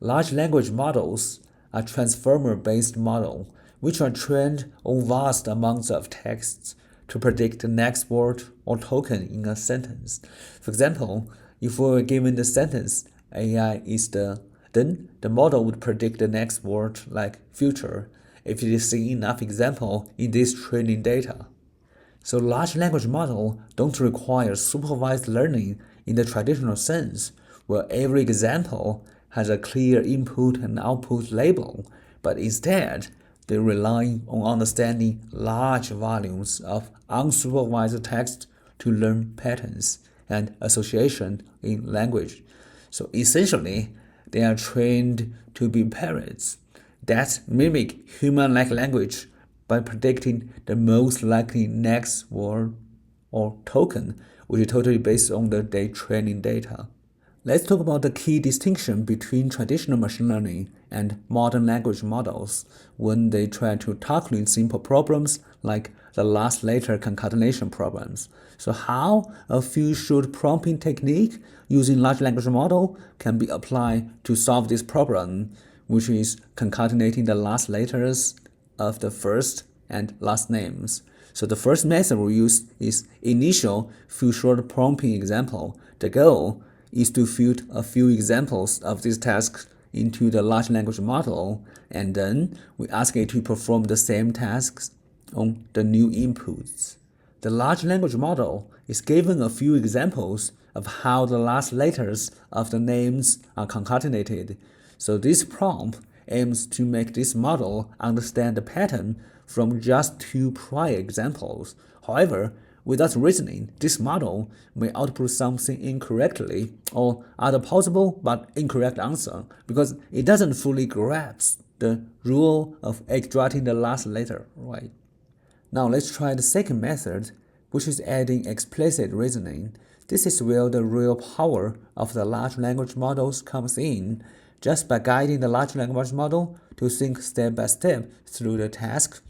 Large language models are transformer-based models which are trained on vast amounts of texts to predict the next word or token in a sentence. For example, if we were given the sentence AI is then the model would predict the next word like future if it is seeing enough example in this training data. So large language models don't require supervised learning in the traditional sense, where every example has a clear input and output label, but instead they rely on understanding large volumes of unsupervised text to learn patterns and association in language. So essentially, they are trained to be parrots that mimic human-like language by predicting the most likely next word or token, which is totally based on their training data. Let's talk about the key distinction between traditional machine learning and modern language models when they try to tackle simple problems like the last letter concatenation problems. So how a few-shot prompting technique using large language model can be applied to solve this problem, which is concatenating the last letters of the first and last names. So the first method we use is initial few-shot prompting example. The goal is to feed a few examples of these tasks into the large language model, and then we ask it to perform the same tasks on the new inputs. The large language model is given a few examples of how the last letters of the names are concatenated. So this prompt aims to make this model understand the pattern from just two prior examples. However, without reasoning, this model may output something incorrectly or other possible but incorrect answer because it doesn't fully grasp the rule of extracting the last letter, right? Now let's try the second method, which is adding explicit reasoning. This is where the real power of the large language models comes in. Just by guiding the large language model to think step by step through the task,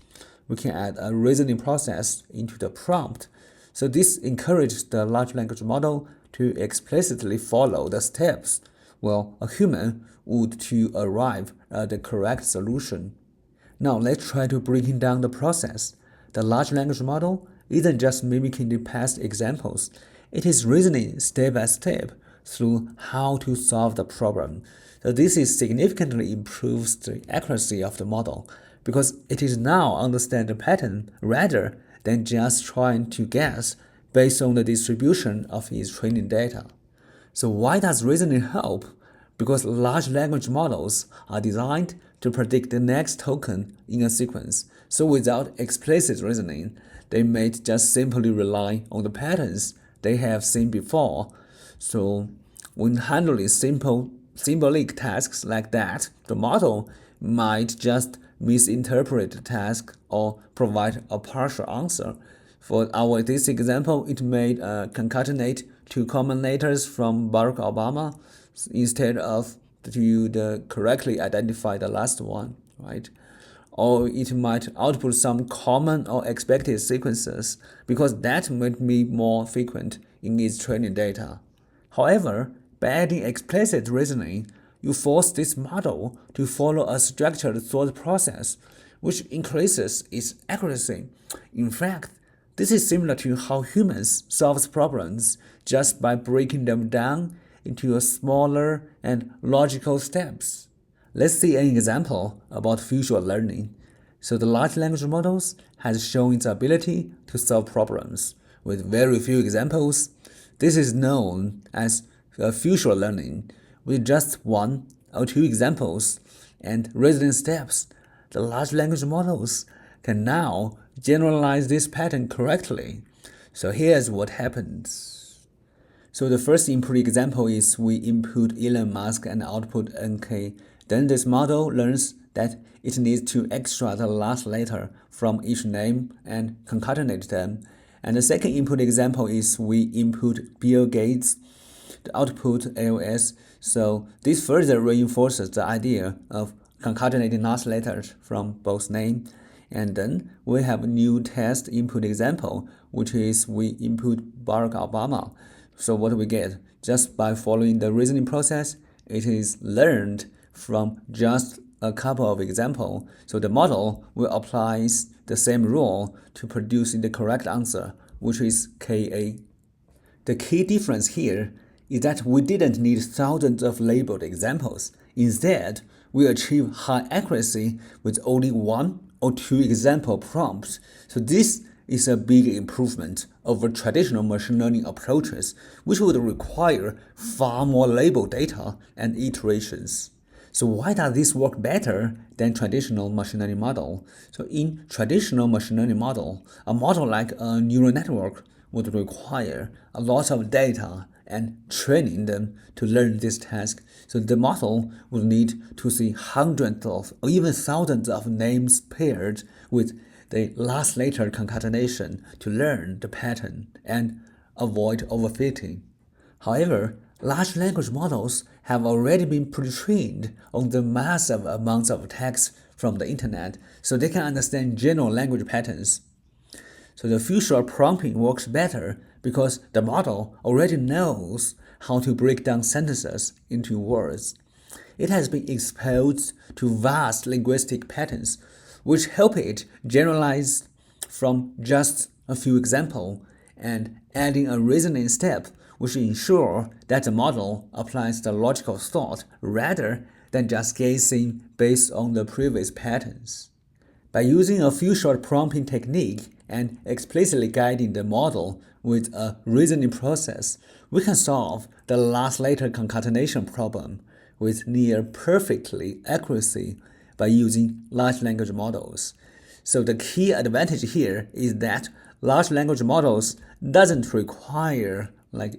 we can add a reasoning process into the prompt. So this encourages the large language model to explicitly follow the steps, while a human would to arrive at the correct solution. Now let's try to break down the process. The large language model isn't just mimicking the past examples, it is reasoning step by step through how to solve the problem. So this significantly improves the accuracy of the model because it is now understand the pattern rather than just trying to guess based on the distribution of its training data. So why does reasoning help? Because large language models are designed to predict the next token in a sequence. So without explicit reasoning, they may just simply rely on the patterns they have seen before. So when handling symbolic tasks like that, the model might just misinterpret the task or provide a partial answer. For this example, it may concatenate two common letters from Barack Obama instead of to correctly identify the last one, right? Or it might output some common or expected sequences because that might be more frequent in its training data. However, by adding explicit reasoning, you force this model to follow a structured thought process, which increases its accuracy. In fact, this is similar to how humans solve problems just by breaking them down into smaller and logical steps. Let's see an example about visual learning. So the large language models has shown its ability to solve problems with very few examples. This is known as visual learning. With just one or two examples and reasoning steps, the large language models can now generalize this pattern correctly. So here's what happens. So the first input example is we input Elon Musk and output NK. Then this model learns that it needs to extract the last letter from each name and concatenate them. And the second input example is we input Bill Gates, the output AOS. So this further reinforces the idea of concatenating last letters from both names. And then we have a new test input example, which is we input Barack Obama. So what do we get? Just by following the reasoning process, it is learned from just a couple of examples, so the model will apply the same rule to produce the correct answer, which is Ka. The key difference here is that we didn't need thousands of labeled examples. Instead, we achieve high accuracy with only 1 or 2 example prompts. So this is a big improvement over traditional machine learning approaches, which would require far more labeled data and iterations. So why does this work better than traditional machine learning model? So in traditional machine learning model, a model like a neural network would require a lot of data and training them to learn this task. So the model would need to see hundreds of or even thousands of names paired with the last-letter concatenation to learn the pattern and avoid overfitting. However, large language models have already been pre-trained on the massive amounts of text from the internet, so they can understand general language patterns. So the few-shot prompting works better because the model already knows how to break down sentences into words. It has been exposed to vast linguistic patterns, which help it generalize from just a few examples and adding a reasoning step which ensure that the model applies the logical thought rather than just guessing based on the previous patterns. By using a few-shot prompting technique and explicitly guiding the model with a reasoning process, we can solve the last-letter concatenation problem with near-perfectly accuracy by using large language models. So the key advantage here is that large language models doesn't require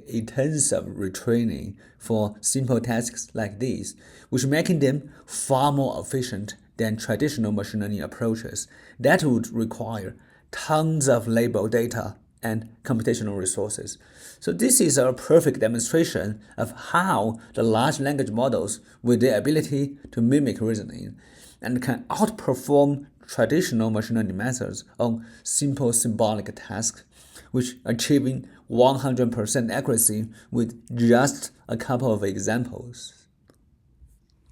intensive retraining for simple tasks like these, which making them far more efficient than traditional machine learning approaches that would require tons of labeled data and computational resources. So this is a perfect demonstration of how the large language models, with their ability to mimic reasoning, and can outperform traditional machine learning methods on simple symbolic tasks, which achieving 100% accuracy with just a couple of examples.